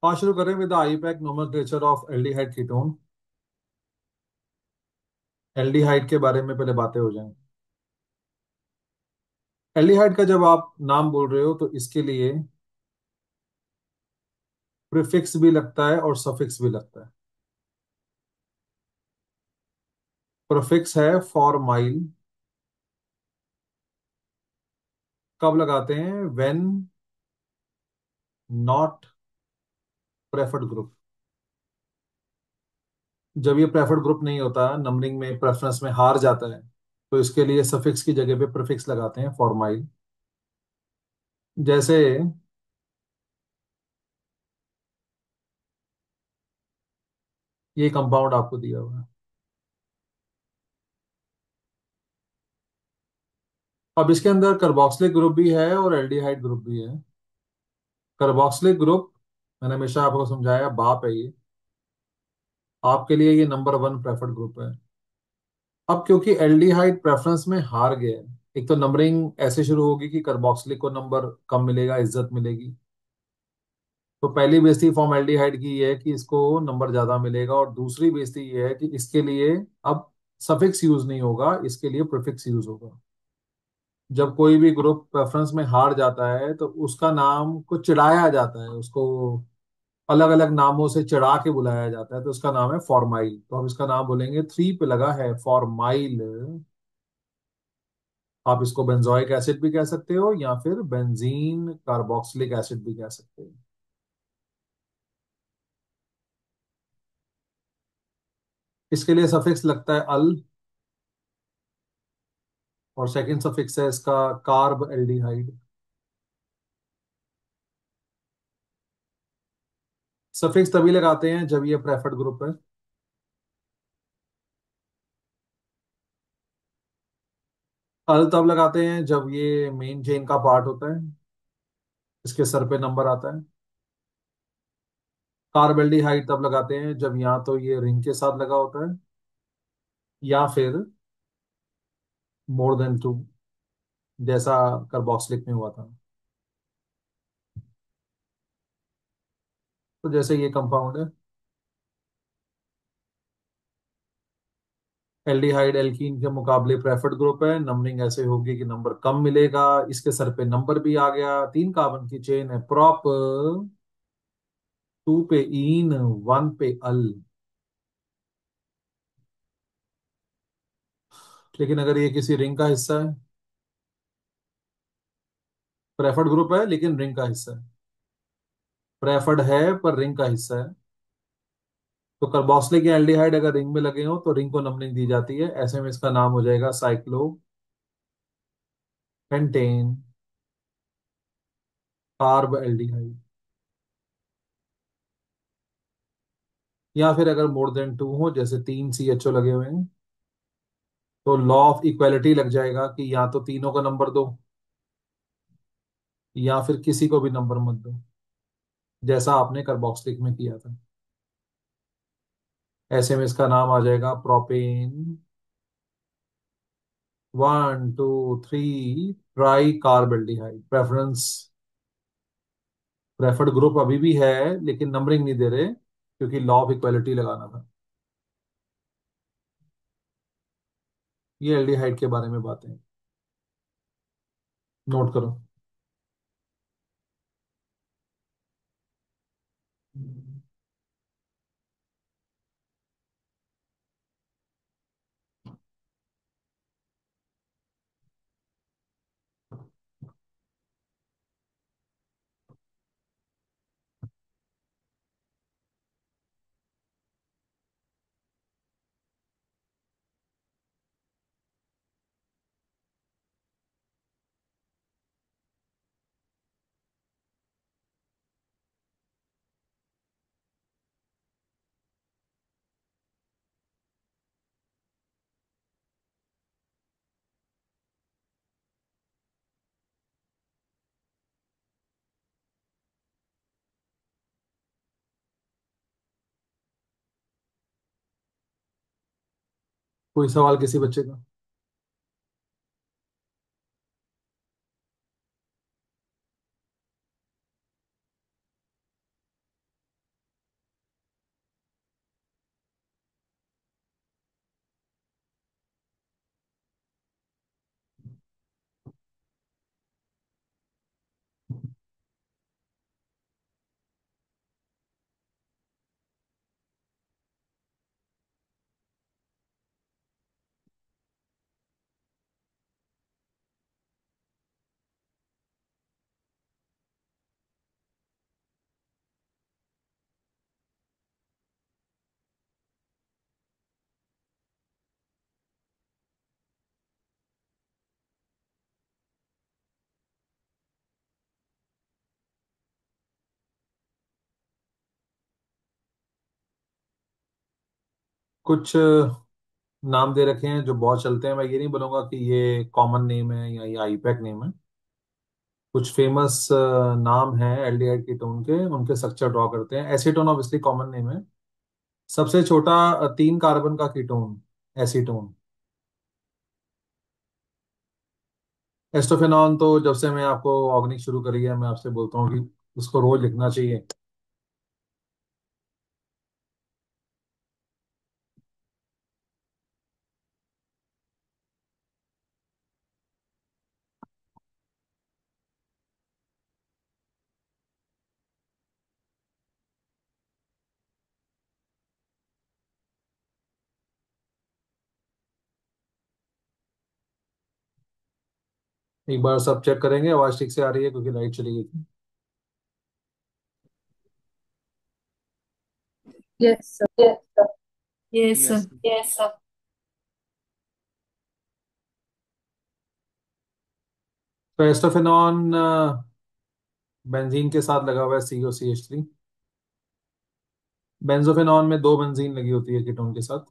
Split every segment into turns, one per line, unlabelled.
हाँ, शुरू करें with the IUPAC nomenclature of aldehyde ketone. Aldehyde के बारे में पहले बातें हो जाएं। एल्डिहाइड का जब आप नाम बोल रहे हो तो इसके लिए प्रीफिक्स भी लगता है और सफिक्स भी लगता है। प्रीफिक्स है फॉर माइल। कब लगाते हैं? When not preferred group. जब ये प्रेफर्ड ग्रुप नहीं होता, नंबरिंग में प्रेफरेंस में हार जाता है, तो इसके लिए सफिक्स की जगह पे प्रीफिक्स लगाते हैं फॉर माइल। जैसे ये कंपाउंड आपको दिया हुआ है। अब इसके अंदर कार्बोक्सिलिक ग्रुप भी है और एल्डिहाइड ग्रुप भी है। कार्बोक्सिलिक ग्रुप मैंने हमेशा आपको समझाया, बाप है ये। आपके लिए ये नंबर वन प्रेफर्ड ग्रुप है। अब क्योंकि एल्डिहाइड प्रेफरेंस में हार गया है, एक तो नंबरिंग ऐसे शुरू होगी कि कार्बोक्सिलिक को नंबर कम मिलेगा, इज्जत मिलेगी। तो पहली बेइज्जती फॉर्म एल्डिहाइड की ये है कि इसको नंबर ज्यादा मिलेगा, और दूसरी बेइज्जती ये है कि इसके लिए अब सफिक्स यूज नहीं होगा, इसके लिए प्रीफिक्स यूज होगा। जब कोई भी ग्रुप प्रेफरेंस में हार जाता है तो उसका नाम को चिढ़ाया जाता है, उसको अलग अलग नामों से चिढ़ा के बुलाया जाता है, तो उसका नाम है फॉर्माइल। तो हम इसका नाम बोलेंगे, थ्री पे लगा है फॉर्माइल। आप इसको बेंजोइक एसिड भी कह सकते हो या फिर बेंजीन कार्बोक्सिलिक एसिड भी कह सकते हो। इसके लिए सफिक्स लगता है अल, और सेकंड सफिक्स है इसका कार्ब एल्डिहाइड। सफिक्स तभी लगाते हैं जब ये प्रेफर्ड ग्रुप है। अल तब लगाते हैं जब ये मेन चेन का पार्ट होता है, इसके सर पे नंबर आता है। कार्ब एल्डिहाइड तब लगाते हैं जब या तो ये रिंग के साथ लगा होता है या फिर मोर देन टू, जैसा कार्बोक्सिलिक में हुआ था। तो जैसे ये कंपाउंड है, एल्डिहाइड एल्कीन के मुकाबले प्रेफर्ड ग्रुप है, नंबरिंग ऐसे होगी कि नंबर कम मिलेगा। इसके सर पे नंबर भी आ गया, तीन कार्बन की चेन है प्रॉप, टू पे इन, वन पे अल। लेकिन अगर ये किसी रिंग का हिस्सा है, प्रेफर्ड ग्रुप है लेकिन रिंग का हिस्सा है, प्रेफर्ड है पर रिंग का हिस्सा है, तो कार्बोक्सिलिक या एल्डिहाइड अगर रिंग में लगे हो तो रिंग को नंबरिंग दी जाती है। ऐसे में इसका नाम हो जाएगा साइक्लो पेंटेन कार्ब एल्डिहाइड। या फिर अगर मोर देन टू हो, जैसे तीन सी एच ओ लगे हुए हैं, तो लॉ ऑफ इक्वालिटी लग जाएगा कि या तो तीनों का नंबर दो या फिर किसी को भी नंबर मत दो, जैसा आपने कार्बोक्सिलिक में किया था। ऐसे में इसका नाम आ जाएगा propane one two three try carbaldehyde. Preference, preferred group अभी भी है लेकिन नंबरिंग नहीं दे रहे क्योंकि लॉ ऑफ इक्वालिटी लगाना था। ये एल्डिहाइड के बारे में बातें, नोट करो। कोई सवाल किसी बच्चे का? कुछ नाम दे रखे हैं जो बहुत चलते हैं। मैं ये नहीं बोलूंगा कि ये कॉमन नेम है या ये आईपैक नेम है। कुछ फेमस नाम हैं एल्डिहाइड कीटोन के, उनके स्ट्रक्चर ड्रॉ करते हैं। एसीटोन ऑब्वियसली कॉमन नेम है। सबसे छोटा 3 कार्बन का कीटोन एसीटोन। एस्टोफेनॉन तो जब से मैं आपको ऑर्गेनिक शुरू करी है, मैं आपसे बोलता हूँ कि उसको रोज लिखना चाहिए। एक बार सब चेक करेंगे, आवाज ठीक से आ रही है क्योंकि लाइट चली गई थी।
Yes sir.
Yes sir.
Yes
yes
sir.
Yes sir. तो एस्टोफेनॉन बेंजीन के साथ लगा हुआ है, COCH3। बेंजोफेनॉन में 2 बेंजीन लगी होती है कीटोन के साथ।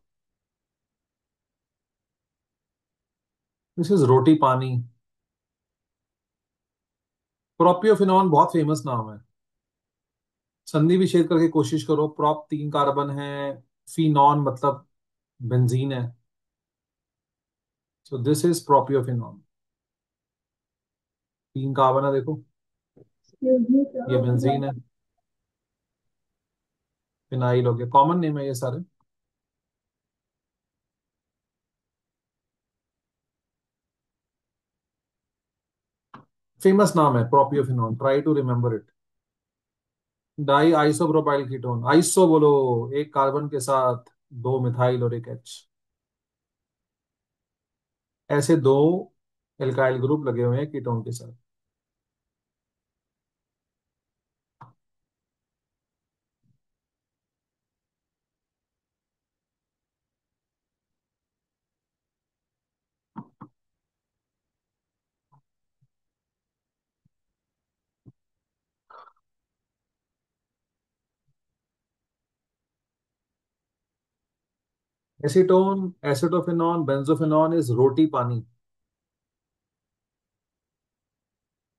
दिस इज रोटी पानी। प्रोपियोफेनॉन बहुत फेमस नाम है। संधि विच्छेद करके कोशिश करो। प्रोप 3 कार्बन है, फिनॉन मतलब बेंजीन है। So this is propiophenone. 3 carbon है देखो, ये बेंजीन है। फिनाइल हो गया, कॉमन नेम है ये सारे। फेमस नाम है propiophenone, try to remember it. Di isopropyl ketone, iso बोलो। 1 कार्बन के साथ 2 मिथाइल और एक एच। ऐसे 2 एल्काइल ग्रुप लगे हुए हैं कीटोन के साथ। एसीटोन, एसिटोफेनॉन, बेंजोफेनॉन इज रोटी पानी।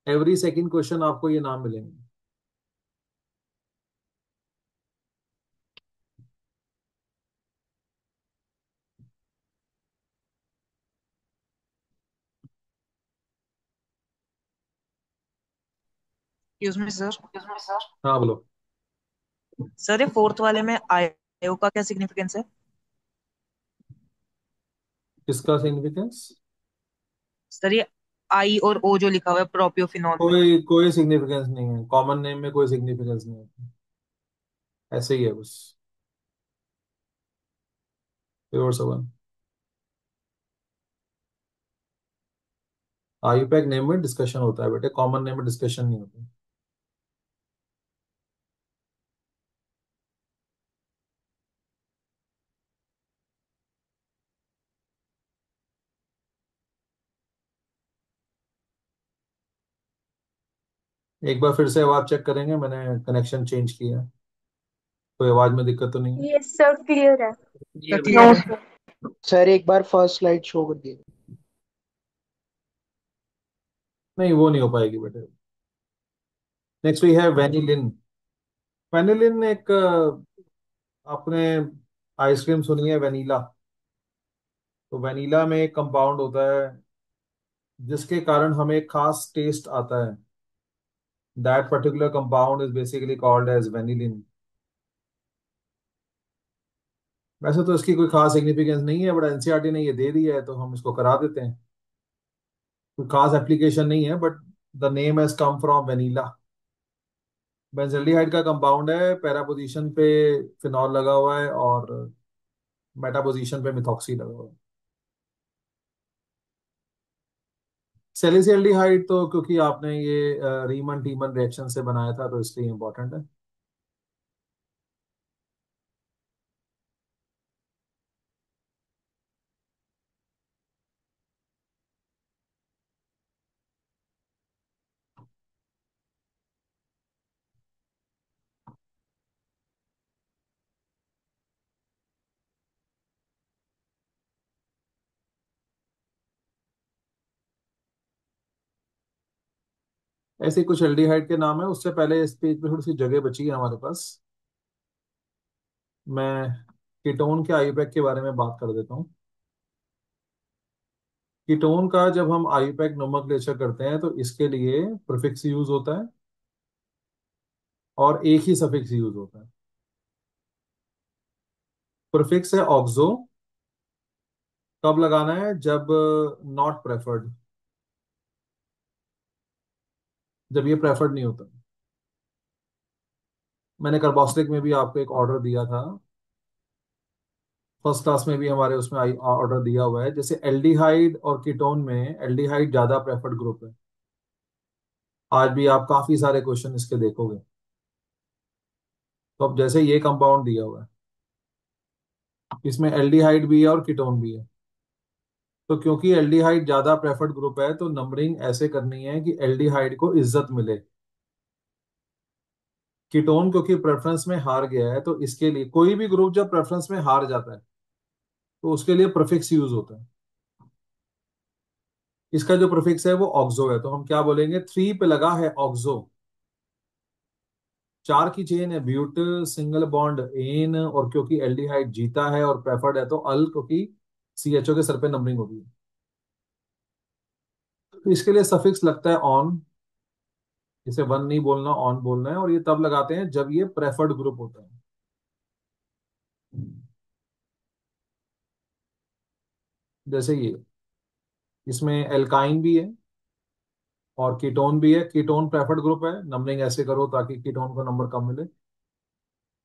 एवरी सेकंड क्वेश्चन आपको ये नाम मिलेंगे।
Excuse me sir.
हाँ बोलो।
सर ये फोर्थ वाले में आयो का क्या सिग्निफिकेंस है?
किसका सिग्निफिकेंस?
सर ये आई और ओ जो लिखा हुआ है प्रोपियोफिनॉन में।
कोई कोई सिग्निफिकेंस नहीं है, कॉमन नेम में कोई सिग्निफिकेंस नहीं है। ऐसे ही है बस, प्योर सवन। आयुपैक नेम में डिस्कशन होता है बेटे, कॉमन नेम में डिस्कशन नहीं होता। एक बार फिर से आवाज चेक करेंगे, मैंने कनेक्शन चेंज किया है। कोई आवाज में दिक्कत तो नहीं है?
यस सर, क्लियर है।
सर
नो
क्लियर है।
सर।
सर एक बार फर्स्ट स्लाइड शो कर दिए।
नहीं, वो नहीं हो पाएगी बेटे। नेक्स्ट वी है वेनिलिन। वेनिलिन एक आपने आइसक्रीम सुनी है वेनिला? तो वेनिला में एक कंपाउंड होता है जिसके कारण हमें एक खास टेस्ट आता है। That particular compound is basically called as vanillin. वैसे तो इसकी कोई खास सिग्निफिकेंस नहीं है, बट एनसीईआरटी ने ये दे दिया है तो हम इसको करा देते हैं। कोई खास एप्लीकेशन नहीं है, but the name has come from vanilla. Benzaldehyde का कंपाउंड है, पैरा पोजीशन पे फिनॉल लगा हुआ है और मेटा पोजीशन पे मिथॉक्सी लगा हुआ है। सेलिसिल्डिहाइड तो क्योंकि आपने ये रीमन टीमन रिएक्शन से बनाया था तो इसलिए इंपॉर्टेंट है। ऐसे ही कुछ एल्डिहाइड के नाम है। उससे पहले इस पेज पे थोड़ी सी जगह बची है हमारे पास, मैं कीटोन के आईयूपैक के बारे में बात कर देता हूँ। कीटोन का जब हम आईयूपैक नोमेनक्लेचर करते हैं तो इसके लिए प्रीफिक्स यूज होता है और एक ही सफिक्स यूज होता है। प्रीफिक्स है ऑक्सो। कब लगाना है? जब नॉट प्रेफर्ड, जब ये प्रेफर्ड नहीं होता। मैंने कार्बोक्सिलिक में भी आपको एक ऑर्डर दिया था, फर्स्ट क्लास में भी हमारे उसमें ऑर्डर दिया हुआ है। जैसे एल्डिहाइड और कीटोन में एल्डिहाइड ज्यादा प्रेफर्ड ग्रुप है। आज भी आप काफी सारे क्वेश्चन इसके देखोगे। तो अब जैसे ये कंपाउंड दिया हुआ है, इसमें एल्डिहाइड भी है और कीटोन भी है। तो क्योंकि एल्डिहाइड ज्यादा प्रेफर्ड ग्रुप है तो नंबरिंग ऐसे करनी है कि एल्डिहाइड को इज्जत मिले। कीटोन क्योंकि प्रेफरेंस में हार गया है तो इसके लिए कोई भी ग्रुप जब प्रेफरेंस में हार जाता है तो उसके लिए प्रीफिक्स यूज होता है। इसका जो प्रीफिक्स है वो ऑक्सो है, तो हम क्या बोलेंगे? 3 पे लगा है ऑक्सो। 4 की चेन है ब्यूट, सिंगल बॉन्ड एन, और क्योंकि एल्डिहाइड जीता है और प्रेफर्ड है तो अल, क्योंकि सीएचओ के सर पे नंबरिंग होगी। तो इसके लिए सफिक्स लगता है ऑन। इसे वन नहीं बोलना, ऑन बोलना है, और ये तब लगाते हैं जब ये प्रेफर्ड ग्रुप होता है। जैसे ये, इसमें एल्काइन भी है और कीटोन भी है। कीटोन प्रेफर्ड ग्रुप है, नंबरिंग ऐसे करो ताकि कीटोन को नंबर कम मिले।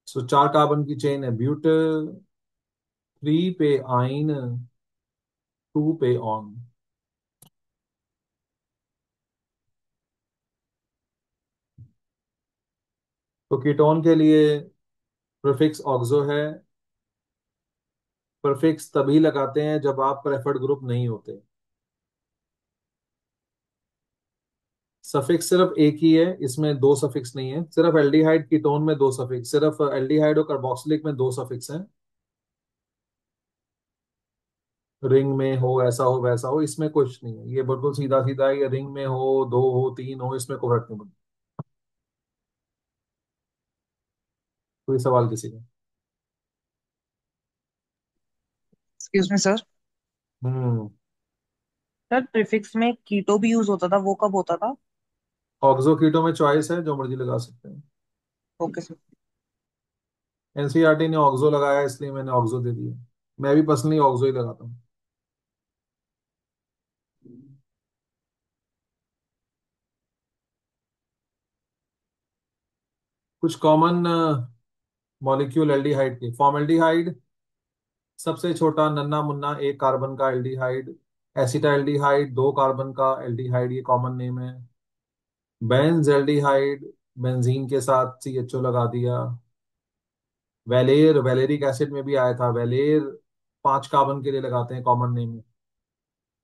सो 4 कार्बन की चेन है ब्यूट, 3 पे आइन, 2 पे ऑन। तो कीटोन के लिए प्रीफिक्स ऑक्सो है। प्रीफिक्स तभी लगाते हैं जब आप प्रेफर्ड ग्रुप नहीं होते। सफिक्स सिर्फ एक ही है, इसमें दो सफिक्स नहीं है। सिर्फ एल्डिहाइड कीटोन में दो सफिक्स, सिर्फ एल्डिहाइड और कार्बोक्सिलिक में दो सफिक्स हैं। रिंग में हो, ऐसा हो वैसा हो, इसमें कुछ नहीं है। ये बिल्कुल सीधा सीधा है। ये रिंग में हो, दो हो, तीन हो, इसमें कोई फर्क नहीं पड़ता। कोई सवाल किसी का?
Excuse me sir.
Hmm.
Sir prefix में कीटो भी यूज होता था, वो कब होता था?
ऑक्सो कीटो में चॉइस है, जो मर्जी लगा सकते हैं।
Okay sir.
एनसीईआरटी ने ऑक्सो लगाया इसलिए मैंने ऑक्सो दे दिया। मैं भी पर्सनली ऑक्सो ही लगाता हूँ। कुछ कॉमन मॉलिक्यूल एल्डिहाइड के, फॉर्मल्डिहाइड सबसे छोटा नन्ना मुन्ना एक कार्बन का एल्डिहाइड। एसिटाल्डिहाइड 2 कार्बन का एल्डिहाइड, ये कॉमन नेम है। बेंजेल्डिहाइड, बेंजीन के साथ सीएचओ लगा दिया। वेलेर, वेलेरिक एसिड में भी आया था वेलेर, 5 कार्बन के लिए लगाते हैं कॉमन नेम में।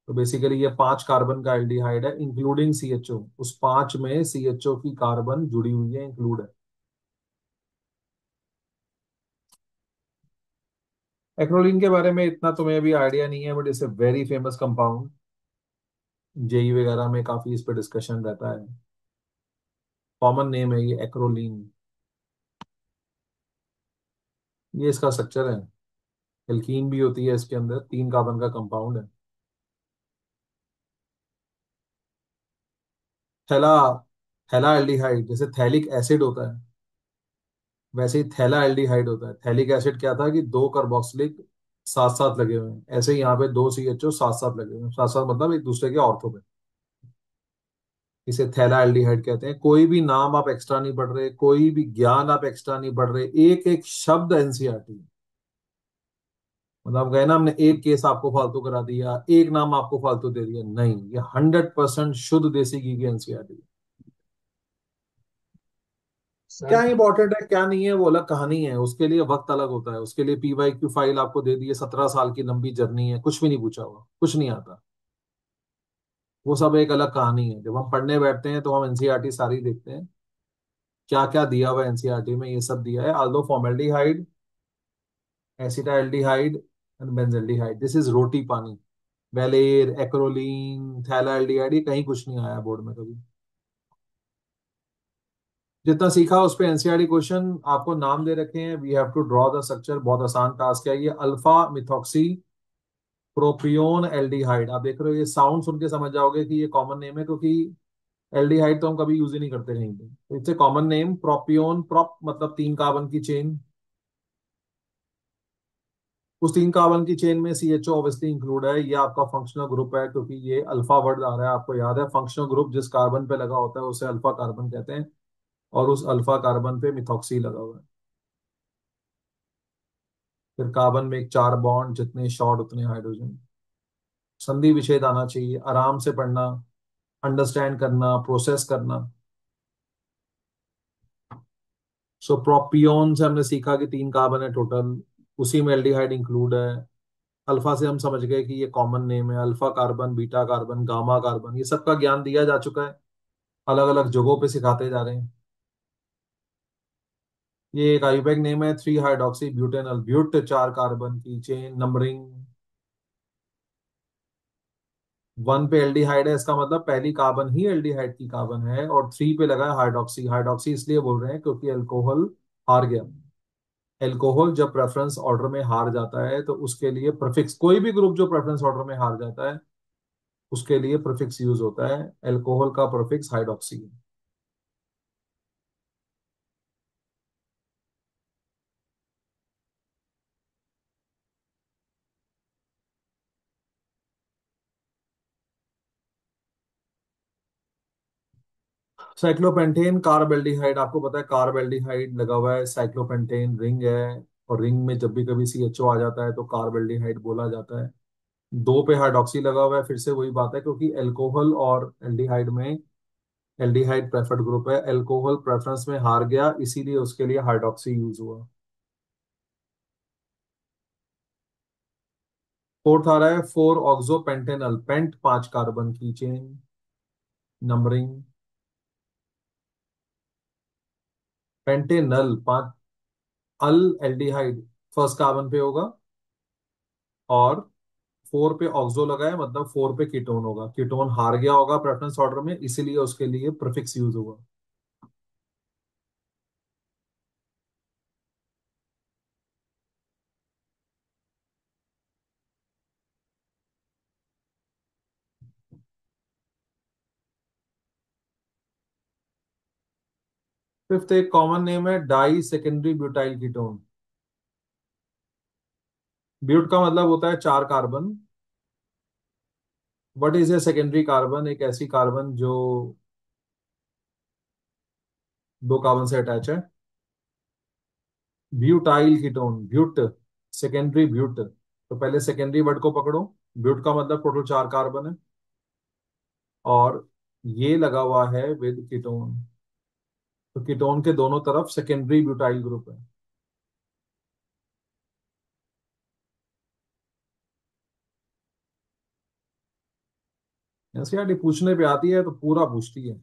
तो बेसिकली ये 5 कार्बन का एल्डिहाइड है इंक्लूडिंग सीएचओ। उस 5 में सीएचओ की कार्बन जुड़ी हुई है, इंक्लूड है। एक्रोलीन के बारे में इतना तुम्हें भी आइडिया नहीं है, but it's a very famous compound. JEE वगैरह में काफी इस पर डिस्कशन रहता है। कॉमन नेम है ये एक्रोलीन। ये इसका स्ट्रक्चर है। एल्कीन भी होती है इसके अंदर, 3 कार्बन का कंपाउंड है। थैला, थैला एल्डिहाइड जैसे थैलिक एसिड होता है वैसे ही थैला एल्डिहाइड होता है। थैलिक एसिड क्या था कि 2 कार्बोक्सिलिक साथ साथ लगे हुए हैं, ऐसे ही यहाँ पे 2 सीएचओ साथ साथ लगे हुए हैं। साथ साथ मतलब एक दूसरे के ऑर्थो पे। इसे थैला एल्डिहाइड कहते हैं। कोई भी नाम आप एक्स्ट्रा नहीं पढ़ रहे, कोई भी ज्ञान आप एक्स्ट्रा नहीं पढ़ रहे, एक एक शब्द एनसीईआरटी। मतलब गए ना, हमने एक केस आपको फालतू करा दिया, एक नाम आपको फालतू दे दिया, नहीं, ये 100% शुद्ध देसी घी की एनसीईआरटी। क्या
सर
इंपॉर्टेंट है क्या नहीं है वो अलग कहानी है, उसके लिए वक्त अलग होता है। उसके लिए पीवाईक्यू फाइल आपको दे दी है, 17 साल की लंबी जर्नी है, कुछ भी नहीं पूछा हुआ, कुछ नहीं आता। वो सब एक अलग कहानी है। जब हम पढ़ने बैठते हैं तो हम एनसीईआरटी सारी देखते हैं, क्या क्या दिया हुआ है एनसीईआरटी में। ये सब दिया है, although formaldehyde, acetaldehyde and benzaldehyde, this is roti pani. वेलेर, एक्रोलीन, थैलाल्डिहाइड, ये कहीं कुछ नहीं आया बोर्ड में कभी। जितना सीखा उस पे एनसीईआरटी क्वेश्चन आपको नाम दे रखे हैं, we have to draw the structure, बहुत आसान टास्क है ये। अल्फा मिथॉक्सी प्रोपियोन एल्डिहाइड, आप देख रहे हो ये साउंड सुन के समझ जाओगे कि ये कॉमन नेम है, क्योंकि एल्डिहाइड तो हम कभी यूज ही नहीं करते कहीं पे, तो it's a common name. Propione, prop मतलब 3 कार्बन की चेन, उस 3 कार्बन की चेन में सीएचओ ऑब्वियसली इंक्लूड है। ये आपका फंक्शनल ग्रुप है, क्योंकि ये अल्फा वर्ड आ रहा है, आपको याद है फंक्शनल ग्रुप जिस कार्बन पे लगा होता है उसे अल्फा कार्बन कहते हैं, और उस अल्फा कार्बन पे मिथॉक्सी लगा हुआ है। फिर कार्बन में एक 4 बॉन्ड, जितने शॉर्ट उतने हाइड्रोजन। संधि विच्छेद आना चाहिए, आराम से पढ़ना, अंडरस्टैंड करना, प्रोसेस करना। सो प्रोपियोन से हमने सीखा कि 3 कार्बन है टोटल, उसी में एल्डिहाइड इंक्लूड है। अल्फा से हम समझ गए कि ये कॉमन नेम है, alpha carbon, beta carbon, gamma carbon, ये सबका ज्ञान दिया जा चुका है, अलग अलग जगहों पे सिखाते जा रहे हैं। ये एक आयुपैक नेम है, 3 हाइड्रोक्सी ब्यूटेनल, ब्यूट 4 कार्बन की चेन, नंबरिंग 1 पे एल्डिहाइड है, इसका मतलब पहली कार्बन ही एल्डिहाइड की कार्बन है, और 3 पे लगा है हाइड्रोक्सी। हाइड्रोक्सी इसलिए बोल रहे हैं क्योंकि अल्कोहल हार गया। एल्कोहल जब प्रेफरेंस ऑर्डर में हार जाता है तो उसके लिए प्रीफिक्स, कोई भी ग्रुप जो प्रेफरेंस ऑर्डर में हार जाता है उसके लिए प्रीफिक्स यूज होता है। एल्कोहल का प्रीफिक्स हाइड्रोक्सी है। साइक्लोपेंटेन कार्बेल्डिहाइड, आपको पता है कार्बेल्डिहाइड लगा हुआ है, साइक्लोपेंटेन रिंग है, और रिंग में जब भी कभी सीएचओ आ जाता है तो कार्बेल्डिहाइड बोला जाता है। 2 पे हाइड्रोक्सी लगा हुआ है, फिर से वही बात है, क्योंकि एल्कोहल और एल्डिहाइड में एल्डिहाइड प्रेफर्ड ग्रुप है, एल्कोहल प्रेफरेंस में हार गया इसीलिए उसके लिए हाइड्रोक्सी यूज हुआ। फोर्थ आ रहा है 4 ऑक्सोपेंटेनल, पेंट 5 कार्बन की चेन, नंबरिंग पेंटेनल 5, अल एल्डिहाइड फर्स्ट कार्बन पे होगा, और 4 पे ऑक्सो लगा है मतलब 4 पे कीटोन होगा, कीटोन हार गया होगा प्रेफरेंस ऑर्डर में इसीलिए उसके लिए प्रीफिक्स यूज होगा। फिफ्थ एक कॉमन नेम है, di secondary butyl ketone. But का मतलब होता है 4 carbon. What is a secondary carbon? एक ऐसी कार्बन जो 2 कार्बन से अटैच है। Butyl ketone, but, secondary but, तो पहले सेकेंडरी वर्ड को पकड़ो। ब्यूट का मतलब टोटल 4 कार्बन है, और ये लगा हुआ है विद कीटोन, तो कीटोन के दोनों तरफ सेकेंडरी ब्यूटाइल ग्रुप है। एनसीईआरटी पूछने पे आती है तो पूरा पूछती है,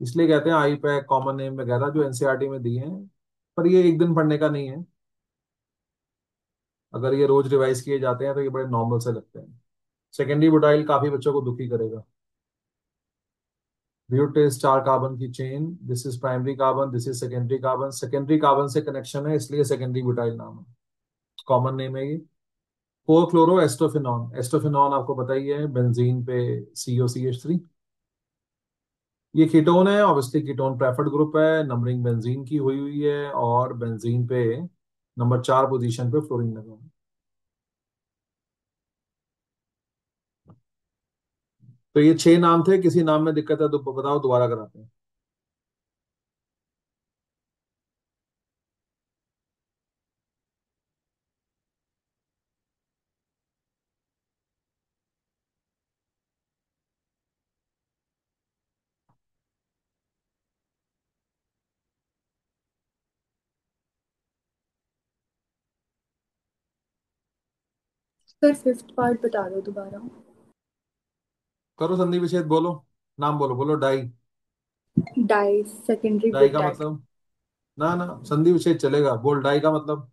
इसलिए कहते हैं आई पैक, कॉमन नेम वगैरह जो एनसीईआरटी में दिए हैं, पर ये एक दिन पढ़ने का नहीं है। अगर ये रोज रिवाइज किए जाते हैं तो ये बड़े नॉर्मल से लगते हैं। सेकेंडरी ब्यूटाइल काफी बच्चों को दुखी करेगा। ब्यूट इज 4 कार्बन की chain, this is primary carbon, this is secondary carbon, secondary carbon से कनेक्शन है इसलिए सेकेंडरी ब्यूटाइल नाम है, कॉमन नेम है ये। 4 क्लोरो एस्टोफिनॉन, एस्टोफिनॉन आपको पता ही है, बेंजीन पे COCH3। ये कीटोन है, ऑब्वियसली कीटोन प्रेफर्ड ग्रुप है, नंबरिंग बेंजीन की हुई हुई है, और बेंजीन पे नंबर 4 पोजीशन पे फ्लोरीन लगा हुआ है। तो ये 6 नाम थे, किसी नाम में दिक्कत है तो बताओ, दोबारा कराते हैं।
सर फिफ्थ पार्ट बता दो दोबारा।
करो संधि विच्छेद, बोलो नाम, बोलो बोलो, डाई।
डाई सेकेंडरी
डाई का
ब्यूटाइल।
मतलब, ना ना संधि विच्छेद चलेगा, बोल डाई का मतलब।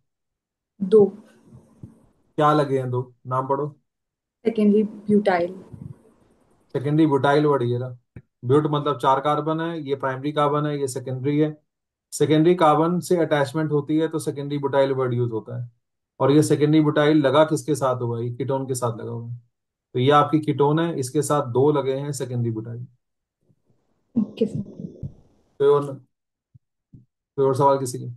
दो।
क्या लगे हैं दो, नाम पढ़ो।
Secondary butyl.
Secondary butyl word ये रहा। ब्यूट मतलब चार कार्बन है, ये प्राइमरी कार्बन है, ये सेकेंडरी है। सेकेंडरी कार्बन से अटैचमेंट होती है तो सेकेंडरी बुटाइल वर्ड यूज होता है। और ये सेकेंडरी बुटाइल लगा किसके साथ हुआ है? ये कीटोन के साथ लगा हुआ है। तो ये आपकी कीटोन है, इसके साथ दो लगे हैं सेकेंडरी बुटाइल।
Okay sir.
कोई और सवाल किसी के?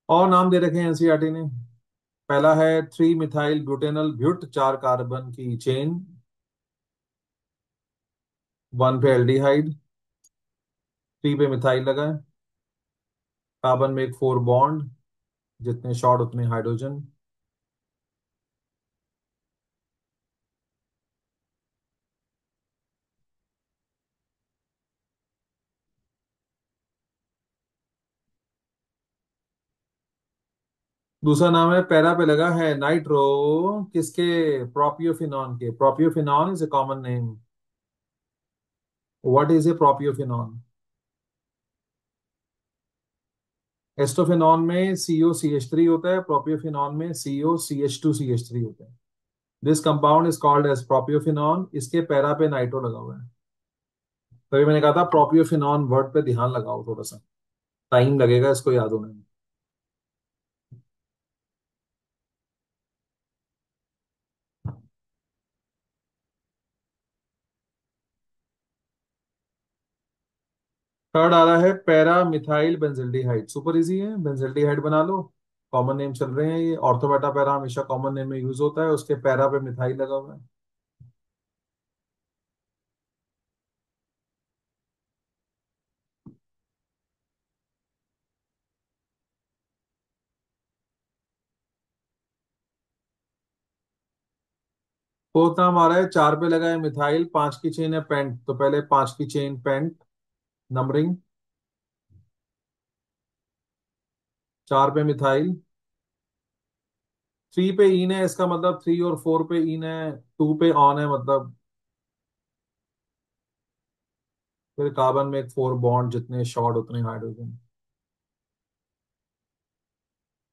और नाम दे रखे हैं एनसीईआरटी ने। पहला है 3 मिथाइल ब्यूटेनल ब्यूट, चार कार्बन की चेन, वन पे एल्डिहाइड, थ्री पे मिथाइल लगा है, कार्बन में एक फोर बॉन्ड, जितने शॉर्ट उतने हाइड्रोजन। दूसरा नाम है, पैरा पे लगा है नाइट्रो, किसके? प्रोपियोफिनॉन के। Propiophenone is a common name. What is a propiophenone? Acetophenone में COCH3 होता है, प्रोपियोफिनॉन में COCH2CH3 होता है। This compound is called as propiophenone. इसके पैरा पे नाइट्रो लगा हुआ है। तभी मैंने कहा था प्रोपियोफिनॉन वर्ड पे ध्यान लगाओ, थोड़ा सा टाइम लगेगा इसको याद होने में। थर्ड आ रहा है पैरा मिथाइल बेंजिल्डिहाइड। सुपर इजी है, बेंजिल्डिहाइड बना लो। कॉमन नेम चल रहे हैं ये। ऑर्थोमेटा पैरा हमेशा कॉमन नेम में यूज होता है, उसके पैरा पे मिथाइल लगा हुआ है। फोर्थ नाम आ रहा है, चार पे लगा है मिथाइल, पांच की चेन है पेंट, तो पहले पांच की चेन पेंट, नंबरिंग। चार पे मिथाइल, थ्री पे इन है, इसका मतलब थ्री और फोर पे इन है, टू पे ऑन है मतलब। फिर कार्बन में एक फोर बॉन्ड, जितने शॉर्ट उतने hydrogen.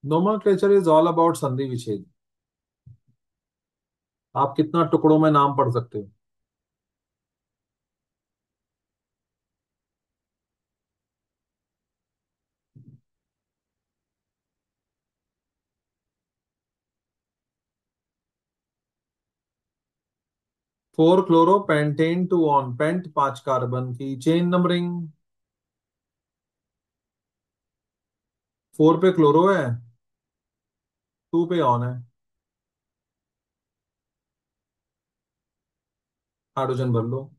Nomenclature is all about संधि विच्छेद। आप कितना टुकड़ों में नाम पढ़ सकते हो? Four chloro pentane two one pent, पांच कार्बन की चेन, नंबरिंग। फोर पे क्लोरो है, टू पे ऑन है, हाइड्रोजन भर लो।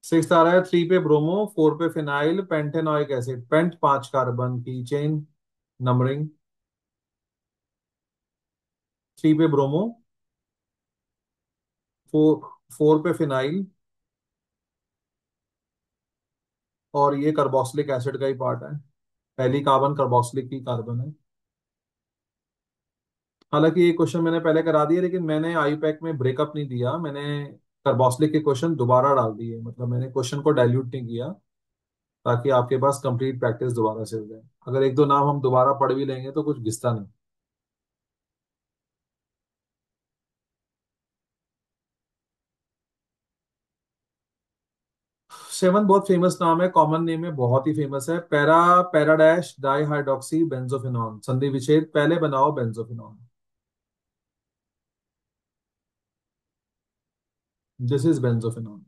सिक्स आ रहा है, थ्री पे ब्रोमो, फोर पे फिनाइल पेंटेनॉइक एसिड, पेंट पांच कार्बन की चेन, नंबरिंग। थ्री पे ब्रोमो, फोर फोर पे फिनाइल, और ये कार्बोक्सिलिक एसिड का ही पार्ट है। पहली कार्बन कार्बोक्सिलिक की कार्बन है। हालांकि ये क्वेश्चन मैंने पहले करा दिया, लेकिन मैंने आईपैक में ब्रेकअप नहीं दिया, मैंने कार्बोक्सिलिक के क्वेश्चन दोबारा डाल दिए, मतलब मैंने क्वेश्चन को डाइल्यूट नहीं किया, ताकि आपके पास कंप्लीट प्रैक्टिस दोबारा से हो जाए। अगर एक दो नाम हम दोबारा पढ़ भी लेंगे तो कुछ घिसता नहीं। सेवन बहुत फेमस नाम है, कॉमन नेम है, बहुत ही फेमस है। पैरा पैराडैश डाई हाइड्रोक्सी बेंजोफिनॉन, संधि विच्छेद पहले बनाओ बेंजोफिनॉन। This is benzophenone.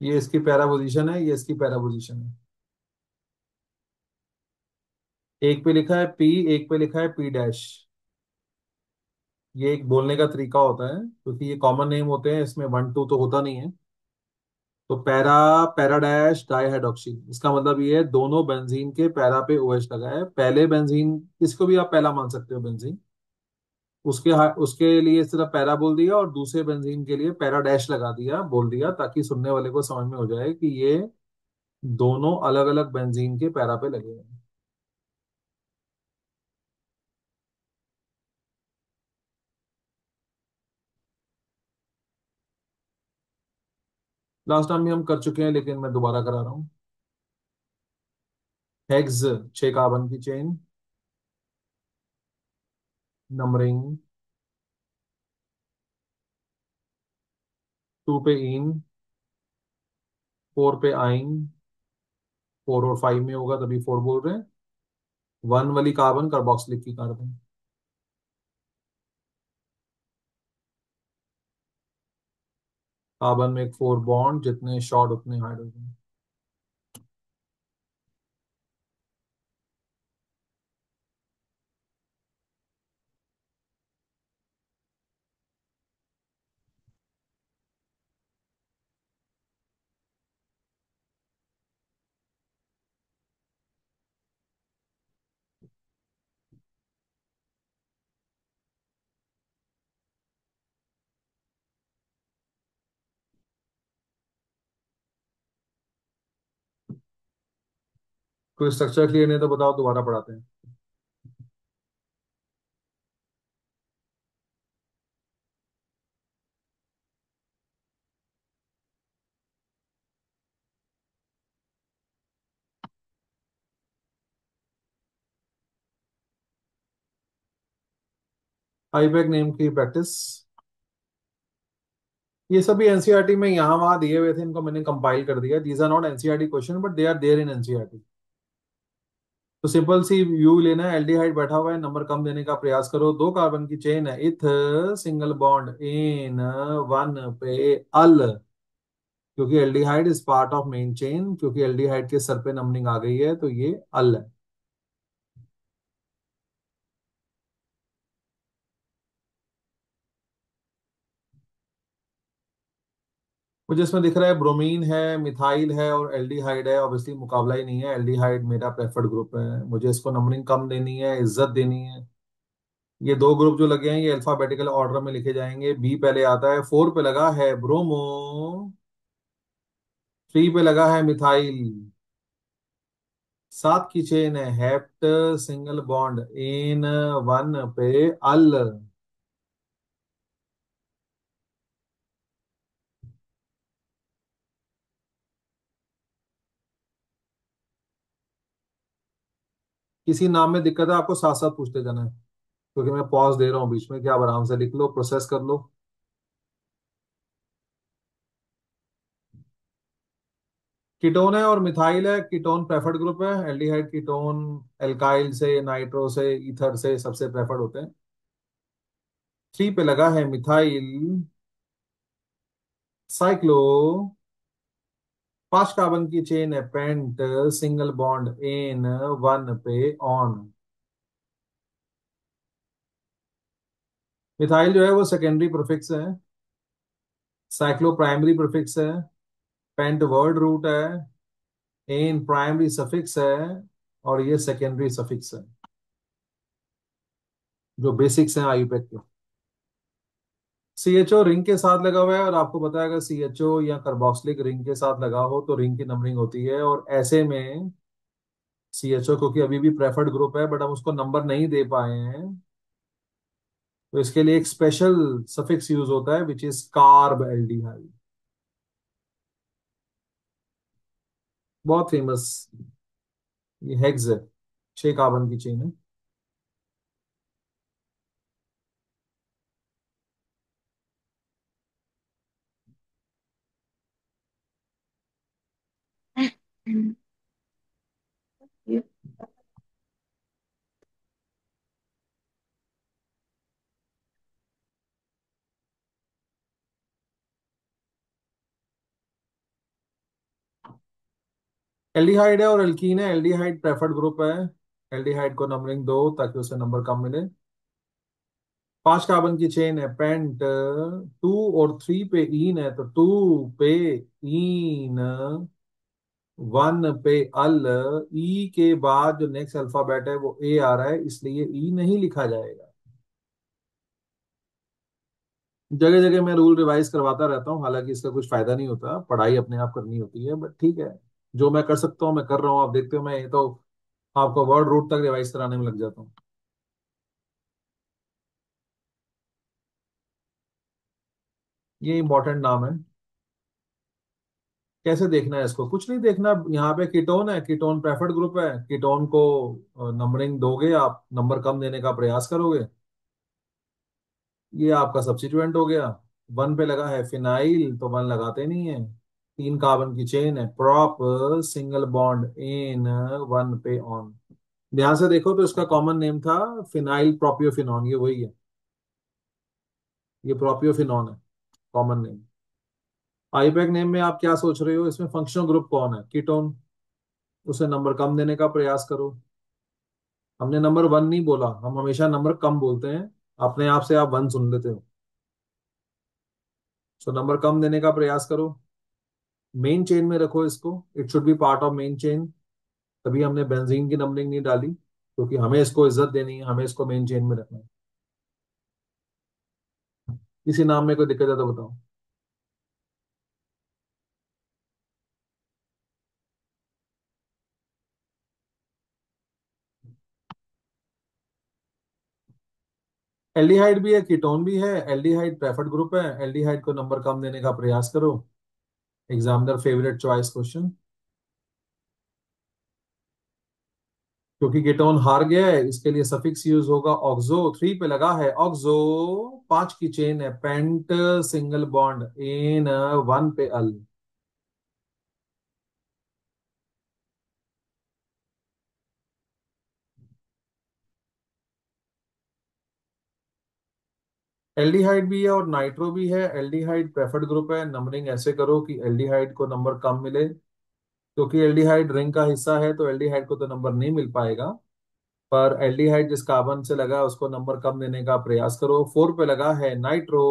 ये इसकी पैरा पोजीशन है, ये इसकी पैरा पोजीशन है। एक पे लिखा है पी, एक पे लिखा है पी डैश। ये एक बोलने का तरीका होता है, क्योंकि ये कॉमन नेम होते हैं, इसमें वन टू तो होता नहीं है। तो पैरा, पैरा डैश डाइहाइड्रोक्सी, इसका मतलब ये है दोनों बेंजीन के पैरा पे ओएच लगा है। पहले बेंजीन, इसको भी आप पहला मान सकते हो बेंजीन, उसके लिए सिर्फ पैरा बोल दिया, और दूसरे बेंजीन के लिए पैरा डैश लगा दिया, बोल दिया, ताकि सुनने वाले को समझ में हो जाए कि ये दोनों अलग अलग बेंजीन के पैरा पे लगे हैं। लास्ट टाइम भी हम कर चुके हैं, लेकिन मैं दोबारा करा रहा हूँ। हेक्स, 6 कार्बन की चेन, नंबरिंग 2 पे इन, 4 पे आइन, 4 और 5 में होगा तभी 4 बोल रहे हैं। 1 वाली कार्बन कार्बोक्सिलिक की कार्बन, कार्बन में एक 4 बॉन्ड, जितने शॉर्ट उतने हाइड्रोजन। कोई स्ट्रक्चर क्लियर नहीं तो बताओ, दोबारा पढ़ाते हैं। आईपैक नेम की प्रैक्टिस, ये सभी एनसीईआरटी में यहाँ वहां दिए हुए थे, इनको मैंने कंपाइल कर दिया। These are not NCERT question, but they are there in NCERT. तो सिंपल सी व्यू लेना है, एल्डिहाइड बैठा हुआ है, नंबर कम देने का प्रयास करो। 2 कार्बन की चेन है, इथ सिंगल बॉन्ड इन 1 पे अल, क्योंकि aldehyde is part of main chain, क्योंकि एल्डिहाइड के सर पे नंबरिंग आ गई है, तो ये अल है। मुझे इसमें दिख रहा है ब्रोमीन है, मिथाइल है और एल्डिहाइड है। ऑब्वियसली मुकाबला ही नहीं है, एल्डिहाइड मेरा प्रेफर्ड ग्रुप है, मुझे इसको नंबरिंग कम देनी है, इज्जत देनी है। ये 2 ग्रुप जो लगे हैं ये अल्फाबेटिकल ऑर्डर में लिखे जाएंगे। बी पहले आता है, 4 पे लगा है ब्रोमो, 3 पे लगा है मिथाइल, 7 की चेन है हेप्ट सिंगल बॉन्ड इन 1 पे अल। किसी नाम में दिक्कत है आपको साथ साथ पूछते जाना है, क्योंकि मैं पॉज दे रहा हूँ बीच में, कि आप आराम से लिख लो, प्रोसेस कर लो। कीटोन है और मिथाइल है, कीटोन प्रेफर्ड ग्रुप है। एल्डिहाइड कीटोन एल्काइल से, नाइट्रो से, ईथर से सबसे प्रेफर्ड होते हैं। 3 पे लगा है मिथाइल साइक्लो, 5 कार्बन की चेन है पेंट सिंगल बॉन्ड इन 1 पे ऑन। मिथाइल जो है वो सेकेंडरी प्रीफिक्स है, साइक्लो प्राइमरी प्रीफिक्स है, पेंट वर्ड रूट है, एन प्राइमरी सफिक्स है, और ये सेकेंडरी सफिक्स है, जो बेसिक्स हैं आईयूपैक के। सीएचओ रिंग के साथ लगा हुआ है, और आपको पता है अगर सीएचओ या कार्बोक्सिलिक रिंग के साथ लगा हो तो रिंग की नंबरिंग होती है। और ऐसे में सीएचओ क्योंकि अभी भी प्रेफर्ड ग्रुप है, बट हम उसको नंबर नहीं दे पाए हैं, तो इसके लिए एक स्पेशल सफिक्स यूज होता है, विच इज कार्ब एल्डिहाइड। बहुत फेमस, ये हेक्स है, 6 कार्बन की चेन है। एल्डिहाइड है और एल्कीन है, एल्डिहाइड प्रेफर्ड ग्रुप है। एल्डिहाइड को नंबरिंग दो ताकि उसे नंबर कम मिले। 5 कार्बन की चेन है, पेंट 2 और 3 पे ईन है, तो 2 पे ईन, 1 पे अल। ई के बाद जो नेक्स्ट अल्फाबेट है वो ए आ रहा है, इसलिए ई नहीं लिखा जाएगा। जगह जगह मैं रूल रिवाइज करवाता रहता हूँ, हालांकि इसका कुछ फायदा नहीं होता, पढ़ाई अपने आप करनी होती है, बट ठीक है, जो मैं कर सकता हूँ मैं कर रहा हूँ। आप देखते हो मैं ये तो आपको वर्ड रूट तक रिवाइज कराने में लग जाता हूँ। ये इंपॉर्टेंट नाम है। कैसे देखना है इसको? कुछ नहीं देखना, यहाँ पे कीटोन है, कीटोन प्रेफर्ड ग्रुप है, कीटोन को नंबरिंग दोगे आप, नंबर कम देने का प्रयास करोगे। ये आपका सब्स्टिट्यूएंट हो गया। 1 पे लगा है फिनाइल, तो 1 लगाते नहीं है। 3 कार्बन की चेन है, प्रॉप सिंगल बॉन्ड इन, 1 पे ऑन। ध्यान से देखो तो इसका कॉमन नेम था फिनाइल प्रोपियोफिनॉन, ये वही है, ये प्रोपियोफिनॉन है कॉमन नेम। आईपैक नेम में आप क्या सोच रहे हो? इसमें फंक्शनल ग्रुप कौन है? कीटोन। उसे नंबर कम देने का प्रयास करो। हमने नंबर 1 नहीं बोला, हम हमेशा नंबर कम बोलते हैं, अपने आप से आप 1 सुन लेते हो। सो नंबर कम देने का प्रयास करो, मेन चेन में रखो इसको, it should be part of main chain. तभी हमने बेंजीन की नंबरिंग नहीं डाली, क्योंकि हमें इसको इज्जत देनी है, हमें इसको मेन चेन में रखना है। किसी नाम में कोई दिक्कत है तो बताओ। एल्डिहाइड भी है, कीटोन भी है, एल्डिहाइड प्रेफर्ड ग्रुप है, एल्डिहाइड को नंबर कम देने का प्रयास करो। Examiner favourite choice question. क्योंकि कीटोन हार गया है, इसके लिए सफिक्स यूज होगा ऑक्सो। 3 पे लगा है ऑक्सो, 5 की चेन है, पेंट सिंगल बॉन्ड इन, 1 पे अल। एल्डिहाइड भी है और नाइट्रो भी है, एल्डिहाइड प्रेफर्ड ग्रुप है। नंबरिंग ऐसे करो कि एल्डिहाइड को नंबर कम मिले, क्योंकि एल्डिहाइड रिंग का हिस्सा है, तो एल्डिहाइड को तो नंबर नहीं मिल पाएगा। पर एल्डिहाइड जिस कार्बन से लगा है उसको नंबर कम देने का प्रयास करो। 4 पे लगा है nitro,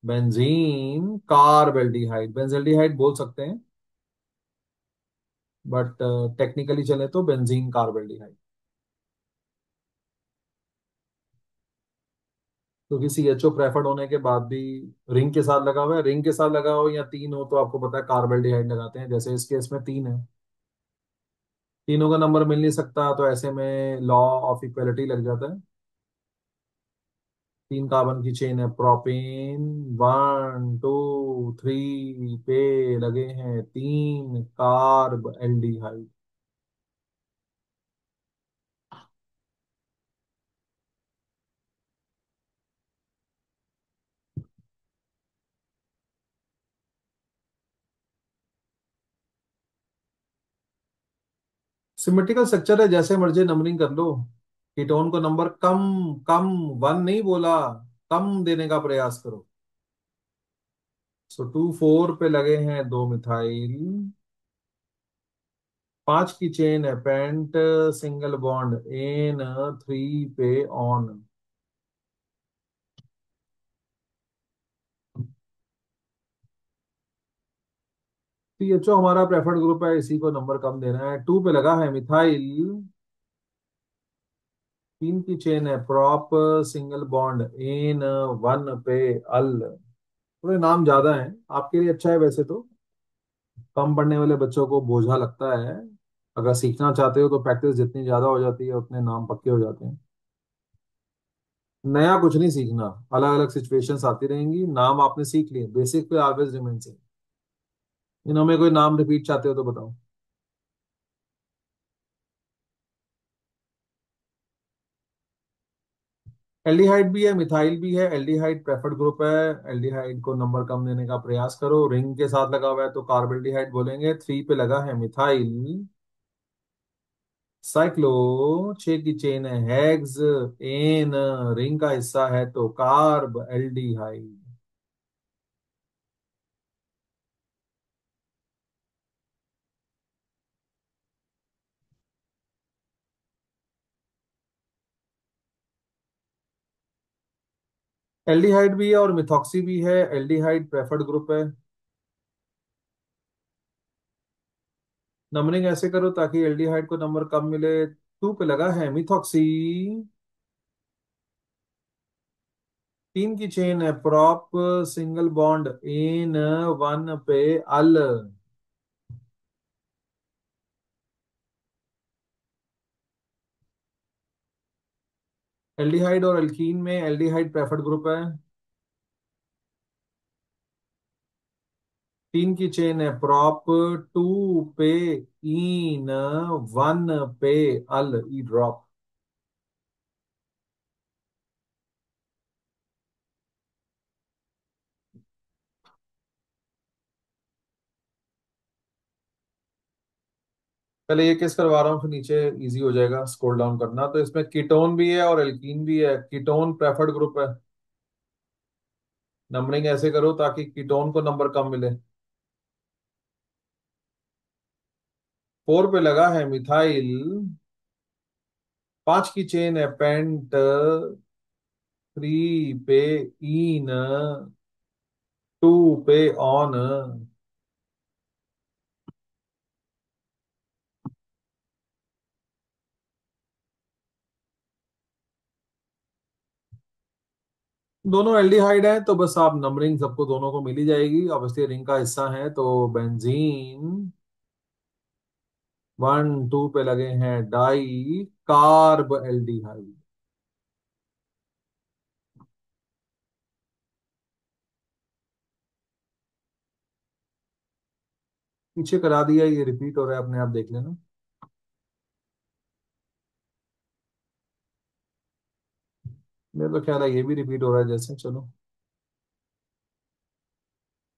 benzene carb aldehyde, benzaldehyde बोल सकते हैं, बट टेक्निकली चले तो बेंजीन कार्ब एल्डिहाइड। क्योंकि सीएचओ प्रेफर्ड होने के बाद भी रिंग के साथ लगा हुआ है, रिंग के साथ लगा हो या 3 हो तो आपको पता है कार्बल्डिहाइड लगाते हैं, जैसे इस केस में 3 है, तीनों का नंबर मिल नहीं सकता, तो ऐसे में लॉ ऑफ इक्वलिटी लग जाता है। 3 कार्बन की चेन है, प्रोपेन 1 2 3 पे लगे हैं 3 कार्ब एल्डिहाइड। सिमेट्रिकल स्ट्रक्चर है, जैसे मर्जी नंबरिंग कर लो। कीटोन को नंबर कम, कम 1 नहीं बोला, कम देने का प्रयास करो। सो 2 4 पे लगे हैं 2 मिथाइल, 5 की चेन है, पेंट सिंगल बॉन्ड एन, 3 पे ऑन। सीएचओ हमारा प्रेफर्ड ग्रुप है, इसी को नंबर कम देना है। 2 पे लगा है मिथाइल, 3 की चेन है, प्रॉप सिंगल बॉन्ड एन, 1 पे अल। थोड़े नाम ज्यादा हैं, आपके लिए अच्छा है वैसे तो, कम पढ़ने वाले बच्चों को बोझा लगता है। अगर सीखना चाहते हो तो प्रैक्टिस जितनी ज्यादा हो जाती है उतने नाम पक्के हो जाते हैं। नया कुछ नहीं सीखना, अलग अलग सिचुएशंस आती रहेंगी, नाम आपने सीख लिए, बेसिक पे ऑलवेज रिमेन सेम। इनमें में कोई नाम रिपीट चाहते हो तो बताओ। एल्डिहाइड भी है, मिथाइल भी है, एल्डिहाइड प्रेफर्ड ग्रुप है। एल्डिहाइड को नंबर कम देने का प्रयास करो, रिंग के साथ लगा हुआ है तो कार्बल्डिहाइड बोलेंगे। 3 पे लगा है मिथाइल, साइक्लो, 6 की चेन है, हेक्स एन, रिंग का हिस्सा है तो कार्ब एल्डिहाइड। एल्डिहाइड भी है और मिथॉक्सी भी है। एल्डिहाइड प्रेफर्ड ग्रुप है। नंबरिंग ऐसे करो ताकि एल्डिहाइड को नंबर कम मिले। 2 पे लगा है मिथॉक्सी। 3 की चेन है प्रॉप सिंगल बॉन्ड इन 1 पे अल। एल्डिहाइड और एल्कीन में एल्डिहाइड प्रेफर्ड ग्रुप है। 3 की चेन है प्रॉप 2 पे इन 1 पे अल ई ड्रॉप। पहले ये केस करवा रहा हूँ फिर नीचे इजी हो जाएगा स्क्रॉल डाउन करना। तो इसमें कीटोन भी है और एल्कीन भी है। कीटोन प्रेफर्ड ग्रुप है। नंबरिंग ऐसे करो ताकि कीटोन को नंबर कम मिले। 4 पे लगा है मिथाइल। 5 की चेन है पेंट 3 पे इन 2 पे ऑन। दोनों एल्डिहाइड है तो बस आप नंबरिंग सबको दोनों को मिल ही जाएगी। ऑब्वियसली रिंग का हिस्सा है तो बेंजीन 1 2 पे लगे हैं डाई कार्ब एल्डिहाइड। पीछे करा दिया ये रिपीट हो रहा है अपने आप देख लेना। मेरे तो ख्याल है ये भी रिपीट हो रहा है जैसे। चलो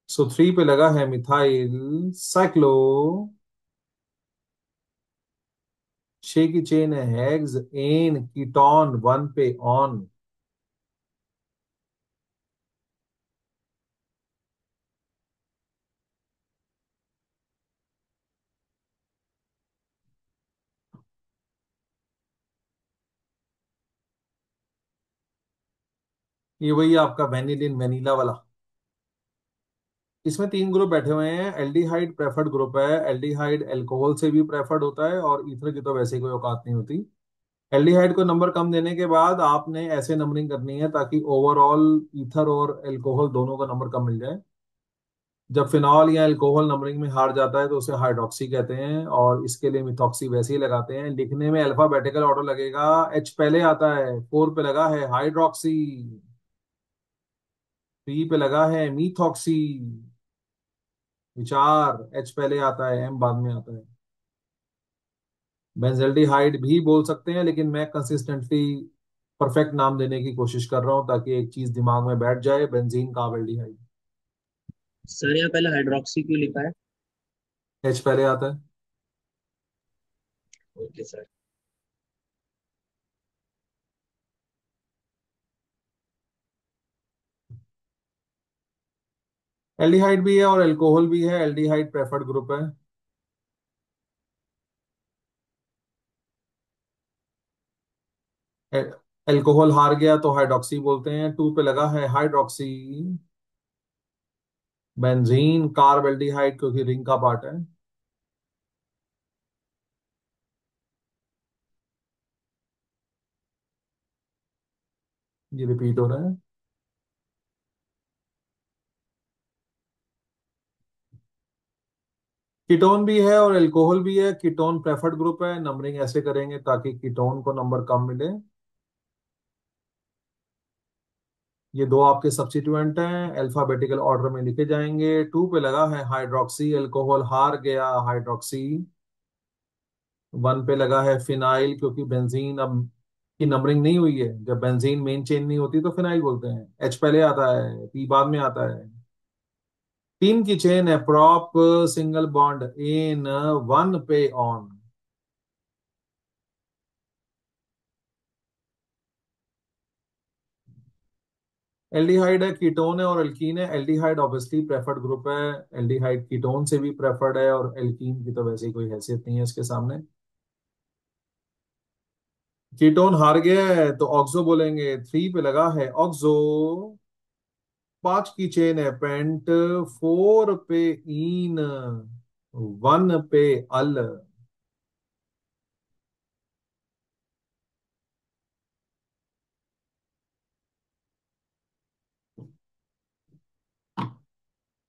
सो 3 पे लगा है मिथाइल साइक्लो। 6 की चेन है हेक्स एन कीटोन 1 पे ऑन। ये वही आपका वेनिलिन वेनिला वाला। इसमें 3 ग्रुप बैठे हुए हैं। एल्डिहाइड प्रेफर्ड ग्रुप है। एल्डिहाइड अल्कोहल से भी प्रेफर्ड होता है और ईथर की तो वैसे ही कोई औकात नहीं होती। एल्डिहाइड को नंबर कम देने के बाद आपने ऐसे नंबरिंग करनी है ताकि ओवरऑल ईथर और अल्कोहल दोनों का नंबर कम मिल जाए। जब फिनॉल या अल्कोहल नंबरिंग में हार जाता है तो उसे हाइड्रोक्सी कहते हैं और इसके लिए मिथॉक्सी वैसे ही लगाते हैं। लिखने में अल्फाबेटिकल ऑर्डर लगेगा। एच पहले आता है। 4 पे लगा है हाइड्रोक्सी। 3 पे लगा है मीथॉक्सी। विचार एच पहले आता है एम बाद में आता है। बेंजल्डिहाइड भी बोल सकते हैं लेकिन मैं कंसिस्टेंटली परफेक्ट नाम देने की कोशिश कर रहा हूं ताकि एक चीज दिमाग में बैठ जाए बेंजीन कार्बल्डिहाइड।
सर यहाँ पहले हाइड्रोक्सी क्यों लिखा है?
एच पहले आता है।
Okay sir.
एल्डिहाइड भी है और अल्कोहल भी है। एल्डिहाइड प्रेफर्ड ग्रुप है। अल्कोहल हार गया तो हाइड्रोक्सी बोलते हैं। 2 पे लगा है हाइड्रोक्सी। बेंजीन कार्बल्डिहाइड क्योंकि रिंग का पार्ट है। ये रिपीट हो रहा है। कीटोन भी है और अल्कोहल भी है। कीटोन प्रेफर्ड ग्रुप है। नंबरिंग ऐसे करेंगे ताकि कीटोन को नंबर कम मिले। ये दो आपके सब्स्टिट्यूएंट हैं अल्फाबेटिकल ऑर्डर में लिखे जाएंगे। 2 पे लगा है हाइड्रोक्सी। अल्कोहल हार गया हाइड्रोक्सी। 1 पे लगा है फिनाइल क्योंकि बेंजीन अब की नंबरिंग नहीं हुई है। जब बेंजीन मेन चेन नहीं होती तो फिनाइल बोलते हैं। एच पहले आता है पी बाद में आता है। 3 की चेन है प्रॉप सिंगल बॉन्ड इन 1 पे ऑन। एल्डिहाइड है कीटोन है और एल्कीन है। एल्डिहाइड ऑब्वियसली प्रेफर्ड ग्रुप है। एल्डिहाइड कीटोन से भी प्रेफर्ड है और एल्कीन की तो वैसे ही कोई हैसियत नहीं है इसके सामने। कीटोन हार गया है तो ऑक्सो बोलेंगे। 3 पे लगा है ऑक्सो। 5 की चेन है पेंट। 4 पे इन। 1 पे अल।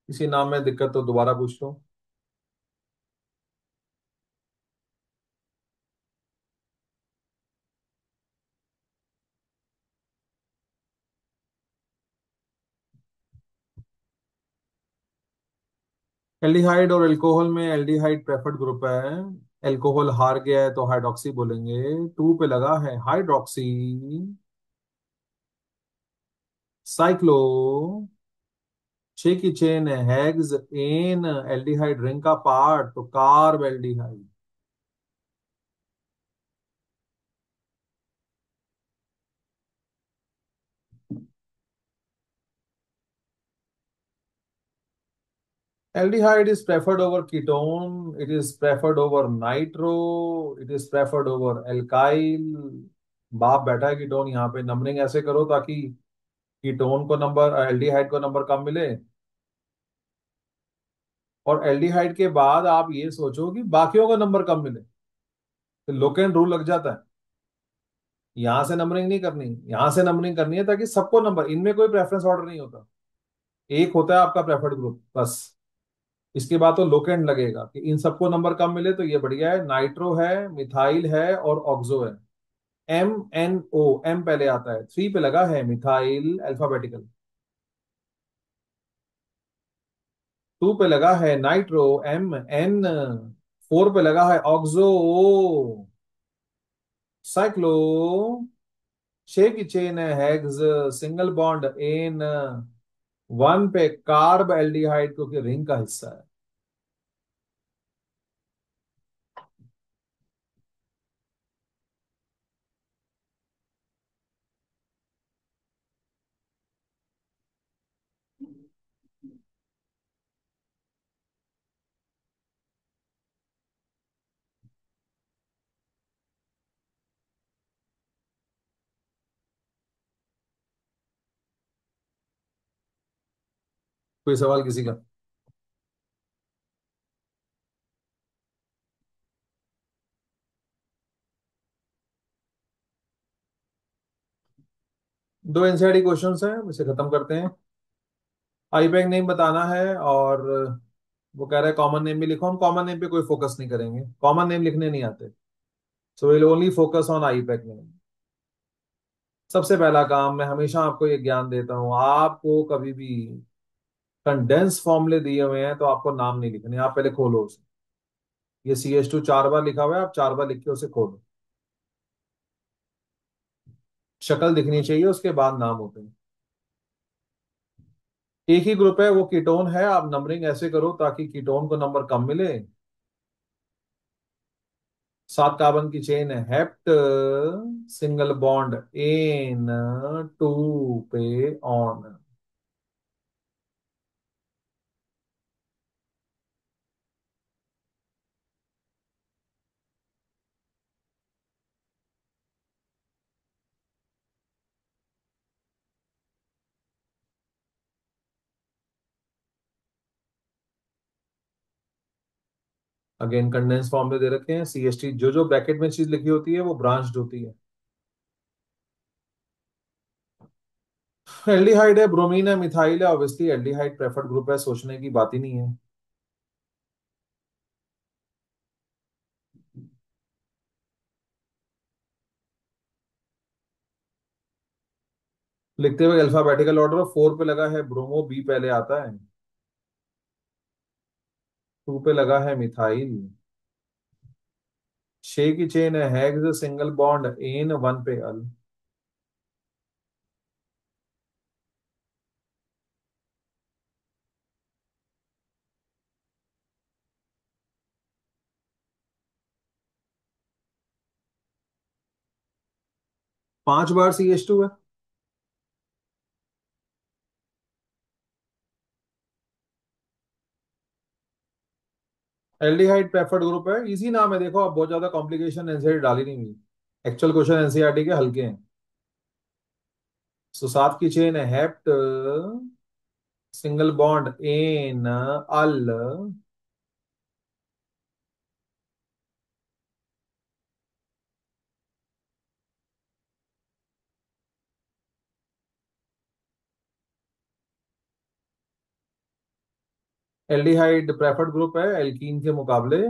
किसी नाम में दिक्कत तो दोबारा पूछ लो। एल्डिहाइड और एल्कोहल में एल्डिहाइड प्रेफर्ड ग्रुप है। एल्कोहल हार गया है तो हाइड्रोक्सी बोलेंगे। 2 पे लगा है हाइड्रोक्सी। साइक्लो। 6 की चेन है हेक्स एन। एल्डिहाइड रिंग का पार्ट तो carb aldehyde. Aldehyde is preferred over ketone. It is preferred over nitro. It is preferred over alkyl. बाप बैठा है कीटोन यहाँ पे। नंबरिंग ऐसे करो ताकि कीटोन को नंबर, एल्डिहाइड को नंबर कम मिले। और एल्डिहाइड के बाद आप ये सोचो कि बाकियों का नंबर कम मिले। तो लोकेन रूल लग जाता है। यहां से नंबरिंग नहीं करनी, यहां से नंबरिंग करनी है ताकि सबको नंबर, इनमें कोई प्रेफरेंस ऑर्डर नहीं होता। एक होता है आपका प्रेफर्ड ग्रुप बस। इसके बाद तो लोकेंड लगेगा कि इन सबको नंबर कम मिले तो ये बढ़िया है। नाइट्रो है, मिथाइल है और ऑक्सो है। MNO, एम पहले आता है। 3 पे लगा है मिथाइल अल्फाबेटिकल। 2 पे लगा है नाइट्रो MN। 4 पे लगा है ऑक्सो साइक्लो। 6 की चेन है हेक्स सिंगल बॉन्ड एन। 1 पे कार्ब एल्डिहाइड क्योंकि रिंग का हिस्सा है। कोई सवाल किसी का? दो एनसीईआरटी क्वेश्चंस हैं, इसे खत्म करते हैं। आईपैक नेम बताना है और वो कह रहे हैं कॉमन नेम भी लिखो। हम कॉमन नेम पे कोई फोकस नहीं करेंगे, कॉमन नेम लिखने नहीं आते। So will only focus on IUPAC name. सबसे पहला काम, मैं हमेशा आपको ये ज्ञान देता हूं, आपको कभी भी कंडेंस फॉर्मूले दिए हुए हैं तो आपको नाम नहीं लिखने, आप पहले खोलो उसे। ये CH2 4 बार लिखा हुआ है, आप 4 बार लिख के उसे खोलो। शक्ल दिखनी चाहिए, उसके बाद नाम होते हैं। एक ही ग्रुप है, वो कीटोन है। आप नंबरिंग ऐसे करो ताकि कीटोन को नंबर कम मिले। 7 कार्बन की चेन है हेप्ट सिंगल बॉन्ड एन। 2 पे ऑन। अगेन कंडेंस फॉर्म में दे रखे हैं। CH3 जो जो ब्रैकेट में चीज लिखी होती है वो ब्रांच्ड होती है। एल्डिहाइड है, ब्रोमीन है, मिथाइल है। ऑब्वियसली एल्डिहाइड प्रेफर्ड ग्रुप है, सोचने की बात ही नहीं है। लिखते हुए अल्फाबेटिकल ऑर्डर। 4 पे लगा है ब्रोमो, बी पहले आता है। 2 पे लगा है मिथाइल। 6 की चेन है हेक्स सिंगल बॉन्ड एन। 1 पे अल। 5 बार CH2 है। एल्डिहाइड प्रेफर्ड ग्रुप है, इजी नाम है। देखो, अब बहुत ज्यादा कॉम्प्लिकेशन एनसीईआरटी डाली नहीं हुई। एक्चुअल क्वेश्चन एनसीईआरटी के हल्के हैं। सो सात की चेन है हेप्ट, सिंगल बॉन्ड एन अल, एल्डिहाइड प्रेफर्ड ग्रुप है एल्कीन के मुकाबले।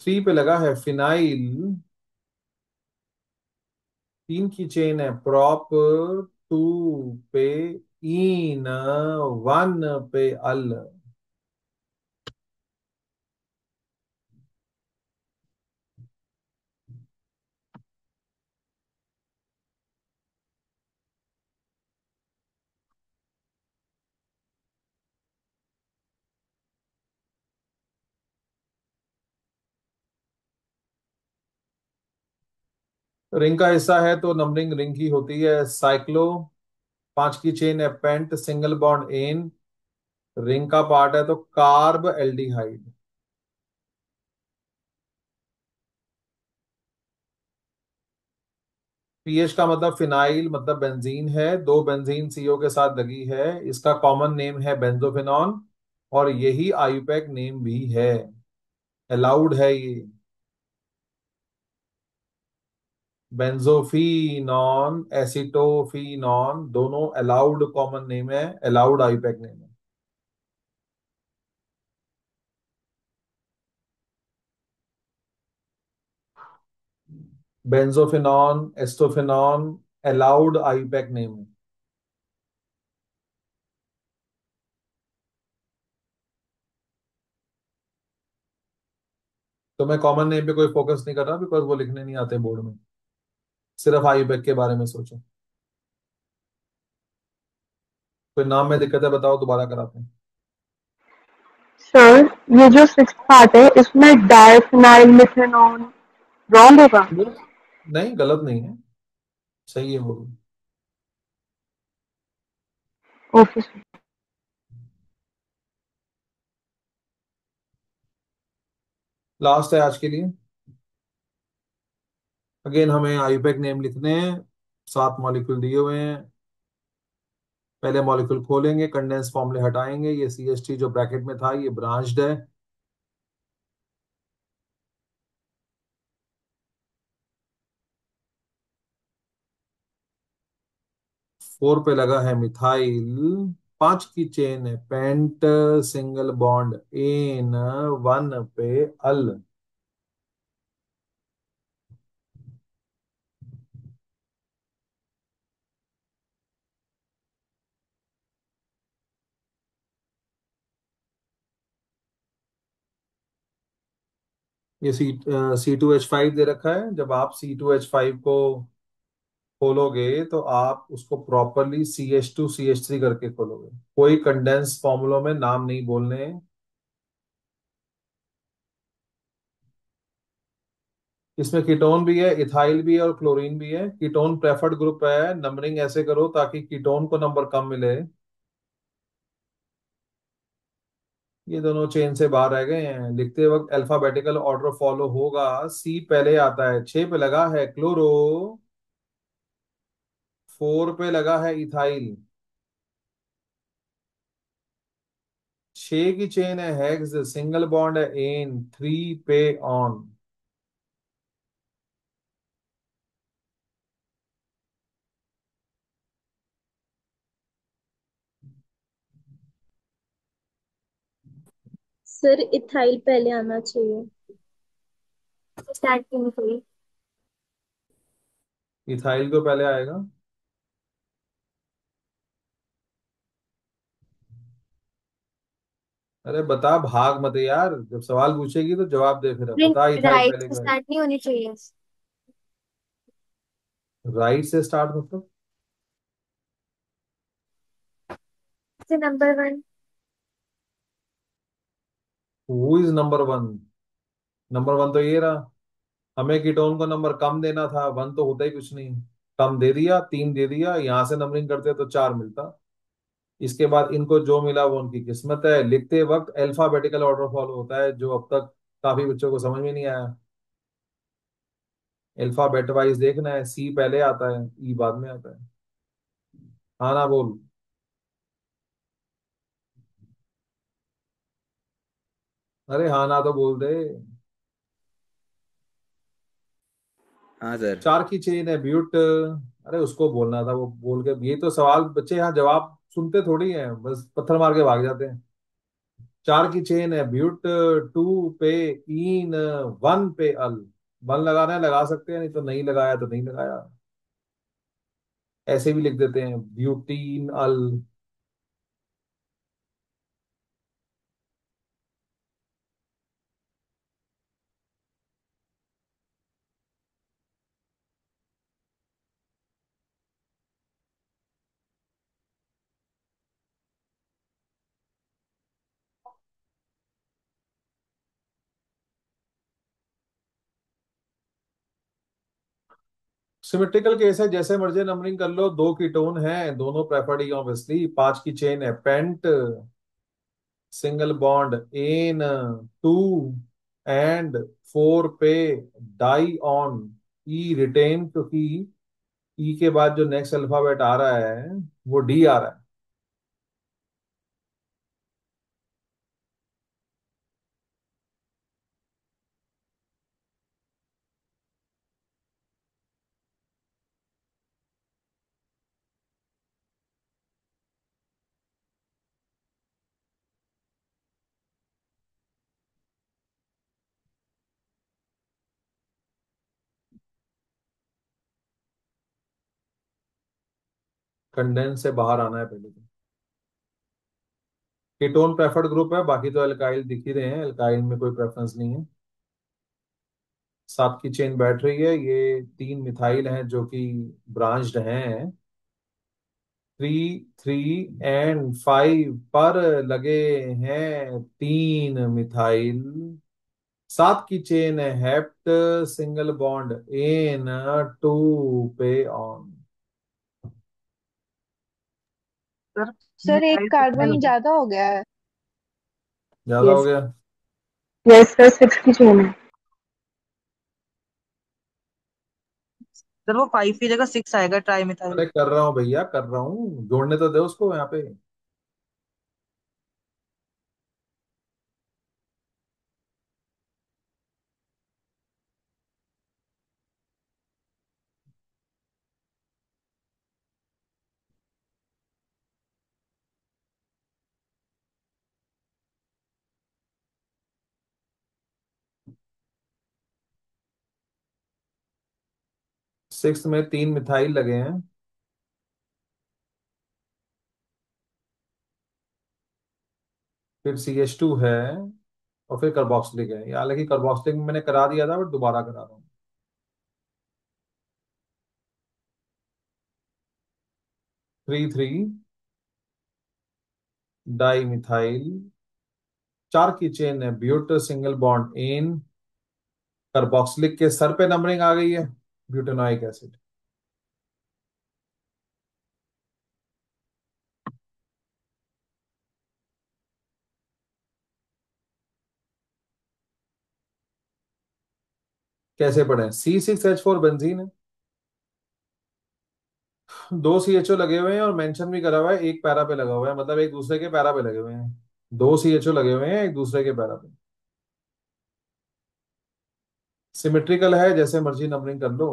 थ्री पे लगा है फिनाइल, तीन की चेन है प्रॉप, टू पे इन, वन पे अल। रिंग का हिस्सा है तो नंबरिंग रिंग की होती है। साइक्लो, पांच की चेन है pent, single bond ane, ring का पार्ट है तो कार्ब एल्डिहाइड। पीएच का मतलब फिनाइल मतलब बेंजीन है, दो बेंजीन सीओ के साथ लगी है, इसका कॉमन नेम है बेंजोफिनॉन, और यही आयुपैक नेम भी है, अलाउड है ये। बेंजोफिनॉन एसिटोफिनॉन दोनों अलाउड कॉमन नेम है, अलाउड आयुपैक नेम है। बेंजोफिनॉन एस्टोफिनॉन अलाउड आयुपैक नेम है। तो मैं कॉमन नेम पे कोई फोकस नहीं कर रहा बिकॉज वो लिखने नहीं आते बोर्ड में, सिर्फ आयुर्वेद के बारे में सोचो। कोई नाम में दिक्कत है बताओ, दोबारा कराते हैं।
सर, ये जो सिक्स पार्ट है इसमें डायफिनाइल मिथेनॉन रॉन्ग होगा?
नहीं, गलत नहीं है, सही है वो भी।
Okay sir.
लास्ट है आज के लिए। अगेन हमें आयुपैक नेम लिखने हैं, सात मॉलिक्यूल दिए हुए हैं। पहले मॉलिक्यूल खोलेंगे, कंडेंस फॉर्मूले हटाएंगे, ये CH3 जो ब्रैकेट में था ये ब्रांच्ड है। फोर पे लगा है मिथाइल, पांच की चेन है pent, single bond ane, one पे अल। ये C2H5 दे रखा है। जब आप C2H5 को खोलोगे तो आप उसको प्रॉपरली CH2CH3 करके खोलोगे, कोई कंडेंस फॉर्मूलों में नाम नहीं बोलने। इसमें कीटोन भी है, इथाइल भी है और क्लोरीन भी है। कीटोन प्रेफर्ड ग्रुप है, नंबरिंग ऐसे करो ताकि कीटोन को नंबर कम मिले। ये दोनों चेन से बाहर रह गए हैं, लिखते वक्त अल्फाबेटिकल ऑर्डर फॉलो होगा। सी पहले आता है, छह पे लगा है क्लोरो, फोर पे लगा है इथाइल, छह की चेन है हेक्स, सिंगल बॉन्ड है एन, थ्री पे ऑन।
सर इथाइल पहले आना चाहिए। स्टार्ट क्यों हुई?
इथाइल को पहले आएगा। अरे बता, भाग मत यार, जब सवाल पूछेगी तो जवाब दे, फिर अब बता इथाइल
राइट
पहले
से
का है।
स्टार्ट नहीं होनी चाहिए।
राइट से स्टार्ट मतलब?
से number one.
Who is number one? Number one तो ये रहा। हमें कीटोन को नंबर कम देना था, वन तो होता ही कुछ नहीं। कम दे दिया, तीन दे दिया, यहां से नंबरिंग करते तो चार मिलता। इसके बाद इनको जो मिला वो उनकी किस्मत है। लिखते वक्त अल्फाबेटिकल ऑर्डर फॉलो होता है, जो अब तक काफी बच्चों को समझ में नहीं आया। अल्फाबेट वाइज देखना है, सी पहले आता है, ई बाद में आता है। हाँ ना बोल। अरे हाँ ना तो बोल दे।
हाँ सर।
4 की चेन है ब्यूट। अरे उसको बोलना था, वो बोल के, ये तो सवाल बच्चे यहाँ जवाब सुनते थोड़ी हैं, बस पत्थर मार के भाग जाते हैं। 4 की चेन है ब्यूट, 2 पे इन, 1 पे अल। 1 लगाना है लगा सकते हैं, नहीं तो नहीं लगाया तो नहीं लगाया, ऐसे भी लिख देते हैं ब्यूटीन अल। सिमेट्रिकल केस है, जैसे मर्जी नंबरिंग कर लो, 2 कीटोन है, दोनों प्रेफर्ड ही ऑब्वियसली। 5 की चेन है pent, single bond ane, 2 and 4 पे डाई ऑन ई रिटेन, क्योंकि ई के बाद जो नेक्स्ट अल्फाबेट आ रहा है वो डी आ रहा है। कंडेंस से बाहर आना है पहले तो। कीटोन प्रेफर्ड ग्रुप है, बाकी तो अल्काइल दिख ही रहे हैं, अल्काइल में कोई प्रेफरेंस नहीं है। 7 की चेन बैठ रही है, ये 3 मिथाइल हैं जो कि ब्रांच्ड हैं। 3, 3 एंड 5 पर लगे हैं 3 मिथाइल। 7 की चेन है हेप्ट, सिंगल बॉन्ड एन, 2 पे ऑन।
सर
सर एक
मिथाइल तो
कार्बन
लगा।
ज्यादा हो गया है।
ज्यादा हो
यस।
गया।
यस सर, 6 की चेन है।
सर वो 5 की जगह 6 आएगा ट्राई मिथाइल।
अरे कर रहा हूँ भैया, कर रहा हूँ, जोड़ने तो दे उसको यहाँ पे। सिक्स में 3 मिथाइल लगे हैं, फिर CH2 है, और फिर कार्बोक्सिलिक है। हालांकि कार्बोक्सिलिक में मैंने करा दिया था, बट दोबारा करा रहा हूँ। 3, 3 डाई मिथाइल। 4 की चेन है but, single bond ane, carboxylic के सर पे नंबरिंग आ गई है, ब्यूटेनोइक एसिड। कैसे पढ़े? C6H4 बेंजीन है, 2 CHO लगे हुए हैं, और मेंशन भी करा हुआ है एक पैरा पे लगा हुआ है, मतलब एक दूसरे के पैरा पे लगे हुए हैं। 2 CHO लगे हुए हैं एक दूसरे के पैरा पे। सिमेट्रिकल है, जैसे मर्जी नंबरिंग कर लो।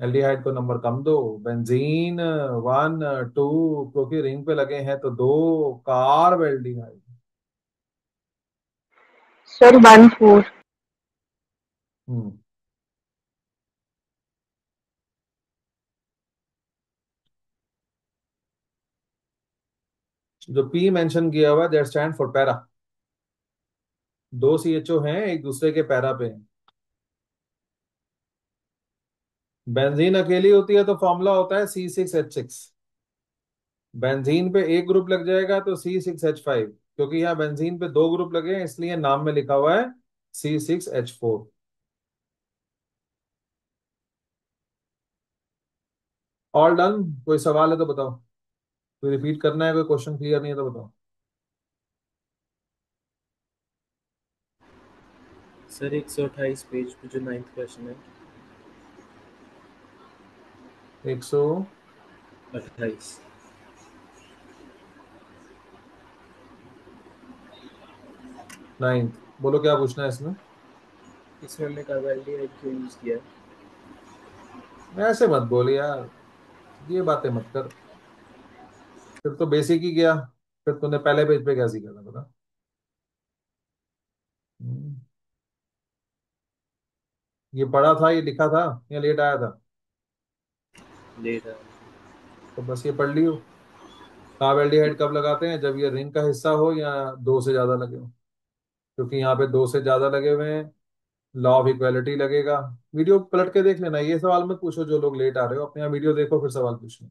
एल्डिहाइड को नंबर कम दो, बेंजीन 1, 2, क्योंकि रिंग पे लगे हैं तो 2। Carb aldehyde.
सर 1, 4।
हम्म। जो पी मेंशन किया हुआ है, that stand for para. 2 CHO हैं एक दूसरे के पैरा पे। बेंजीन अकेली होती है तो फॉर्मूला होता है C6H6। बेंजीन पे एक ग्रुप लग जाएगा तो C6H5, क्योंकि यहाँ बेंजीन पे 2 ग्रुप लगे हैं, इसलिए नाम में लिखा हुआ है C6H4। All done. कोई सवाल है तो बताओ, कोई रिपीट करना है, कोई क्वेश्चन क्लियर नहीं है तो बताओ।
सर 128 पेज पे जो 9th क्वेश्चन है।
129।
28।
बोलो क्या पूछना है इसमें।
इसमें हमने कार्बोहाइड्रेट क्यों यूज किया है?
ऐसे मत बोल यार, ये बातें मत कर। फिर तो बेसिक ही गया। फिर तूने पहले पेज पे क्या सीखा था बता। हम्म, ये पढ़ा था, ये लिखा था, या लेट आया था?
लेट है।
तो बस ये पढ़ लियो। कार्बेल्डिहाइड कब लगाते हैं? जब ये रिंग का हिस्सा हो या दो से ज्यादा लगे हो। क्योंकि यहाँ पे दो से ज्यादा लगे हुए हैं, लॉ ऑफ इक्वालिटी लगेगा। वीडियो पलट के देख लेना, ये सवाल मत पूछो जो लोग लेट आ रहे हो, अपने यहाँ वीडियो देखो फिर सवाल पूछना।